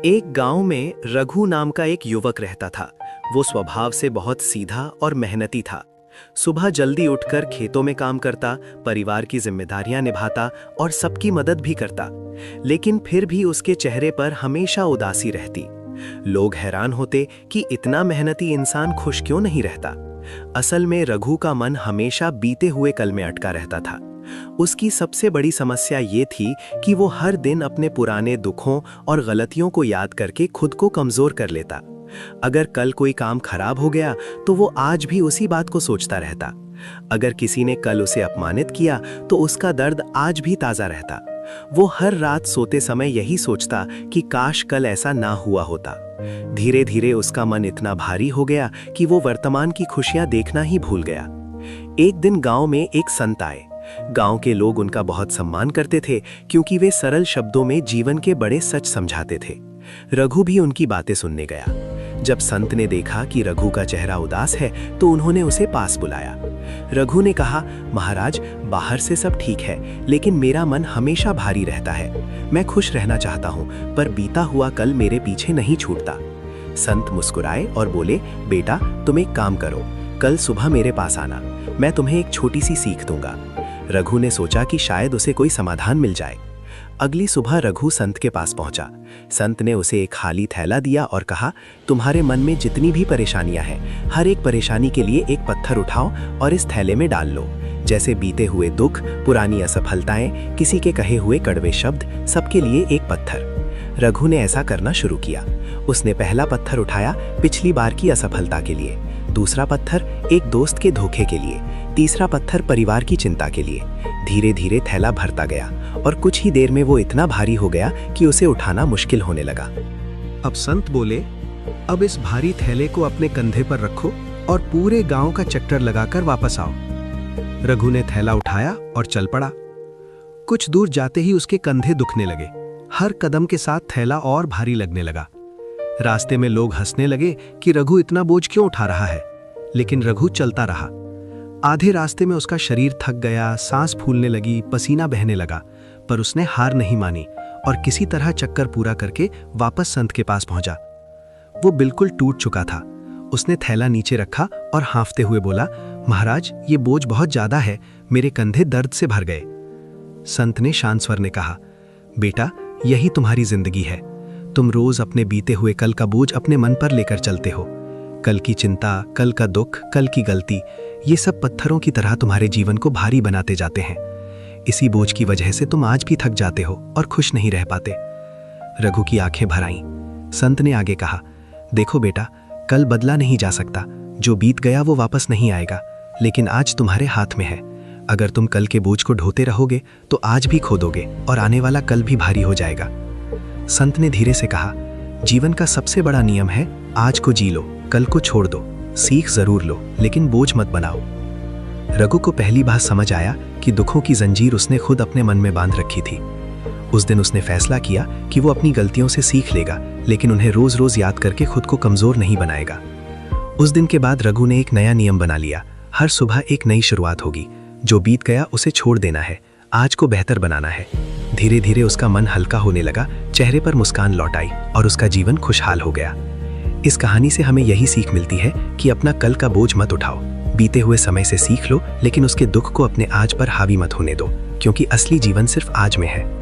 एक गांव में रघु नाम का एक युवक रहता था। वो स्वभाव से बहुत सीधा और मेहनती था। सुबह जल्दी उठकर खेतों में काम करता, परिवार की जिम्मेदारियां निभाता और सबकी मदद भी करता। लेकिन फिर भी उसके चेहरे पर हमेशा उदासी रहती। लोग हैरान होते कि इतना मेहनती इंसान खुश क्यों नहीं रहता। असल में रघु का मन हमेशा बीते हुए कल में अटका रहता था। उसकी सबसे बड़ी समस्या ये थी कि वो हर दिन अपने पुराने दुखों और गलतियों को याद करके खुद को कमजोर कर लेता। अगर कल कोई काम खराब हो गया तो वो आज भी उसी बात को सोचता रहता। अगर किसी ने कल उसे अपमानित किया तो उसका दर्द आज भी ताजा रहता। वो हर रात सोते समय यही सोचता कि काश कल ऐसा ना हुआ होता। धीरे धीरे उसका मन इतना भारी हो गया कि वो वर्तमान की खुशियां देखना ही भूल गया। एक दिन गांव में एक संत आए। गांव के लोग उनका बहुत सम्मान करते थे क्योंकि वे सरल शब्दों में जीवन के बड़े सच समझाते थे। रघु भी उनकी बातें सुनने गया। जब संत ने देखा कि रघु का चेहरा उदास है तो उन्होंने उसे पास बुलाया। रघु ने कहा, महाराज, बाहर से सब ठीक है, लेकिन मेरा मन हमेशा भारी रहता है। मैं खुश रहना चाहता हूँ, पर बीता हुआ कल मेरे पीछे नहीं छूटता। संत मुस्कुराए और बोले, बेटा, तुम एक काम करो, कल सुबह मेरे पास आना, मैं तुम्हें एक छोटी सी सीख दूंगा। रघु ने सोचा कि शायद उसे कोई समाधान मिल जाए। अगली सुबह रघु संत के पास पहुंचा। संत ने उसे एक खाली थैला दिया और कहा, तुम्हारे मन में जितनी भी परेशानियां हैं, हर एक परेशानी के लिए एक पत्थर उठाओ और इस थैले में डाल लो। जैसे बीते हुए दुख, पुरानी असफलताएं, किसी के कहे हुए कड़वे शब्द, सबके लिए एक पत्थर। रघु ने ऐसा करना शुरू किया। उसने पहला पत्थर उठाया पिछली बार की असफलता के लिए, दूसरा पत्थर एक दोस्त के धोखे के लिए, तीसरा पत्थर परिवार की चिंता के लिए। धीरे धीरे थैला भरता गया और कुछ ही देर में वो इतना भारी हो गया कि उसे उठाना मुश्किल होने लगा। अब संत बोले, अब इस भारी थैले को अपने कंधे पर रखो और पूरे गांव का चक्कर लगाकर वापस आओ। रघु ने थैला उठाया और चल पड़ा। कुछ दूर जाते ही उसके कंधे दुखने लगे। हर कदम के साथ थैला और भारी लगने लगा। रास्ते में लोग हंसने लगे कि रघु इतना बोझ क्यों उठा रहा है, लेकिन रघु चलता रहा। आधे रास्ते में उसका शरीर थक गया, सांस फूलने लगी, पसीना बहने लगा, पर उसने हार नहीं मानी और किसी तरह चक्कर पूरा करके वापस संत के पास पहुंचा। वो बिल्कुल टूट चुका था। उसने थैला नीचे रखा और हाँफते हुए बोला, महाराज, ये बोझ बहुत ज्यादा है, मेरे कंधे दर्द से भर गए। संत ने शांत स्वर में कहा, बेटा, यही तुम्हारी जिंदगी है। तुम रोज अपने बीते हुए कल का बोझ अपने मन पर लेकर चलते हो। कल की चिंता, कल का दुख, कल की गलती, ये सब पत्थरों की तरह तुम्हारे जीवन को भारी बनाते जाते हैं। इसी बोझ की वजह से तुम आज भी थक जाते हो और खुश नहीं रह पाते। रघु की आंखें भर आईं। संत ने आगे कहा, देखो बेटा, कल बदला नहीं जा सकता, जो बीत गया वो वापस नहीं आएगा, लेकिन आज तुम्हारे हाथ में है। अगर तुम कल के बोझ को ढोते रहोगे तो आज भी खो दोगे और आने वाला कल भी भारी हो जाएगा। संत ने धीरे से कहा, जीवन का सबसे बड़ा नियम है, आज को जी लो, कल को छोड़ दो, सीख जरूर लो, लेकिन बोझ मत बनाओ। रघु को पहली बार समझ आया कि दुखों की जंजीर उसने खुद अपने मन में बांध रखी थी। उस दिन उसने फैसला किया कि वो अपनी गलतियों से सीख लेगा, लेकिन उन्हें रोज रोज याद करके खुद को कमजोर नहीं बनाएगा। उस दिन के बाद रघु ने एक नया नियम बना लिया, हर सुबह एक नई शुरुआत होगी। जो बीत गया उसे छोड़ देना है, आज को बेहतर बनाना है। धीरे धीरे उसका मन हल्का होने लगा, चेहरे पर मुस्कान लौट आई और उसका जीवन खुशहाल हो गया। इस कहानी से हमें यही सीख मिलती है कि अपना कल का बोझ मत उठाओ, बीते हुए समय से सीख लो, लेकिन उसके दुख को अपने आज पर हावी मत होने दो, क्योंकि असली जीवन सिर्फ आज में है।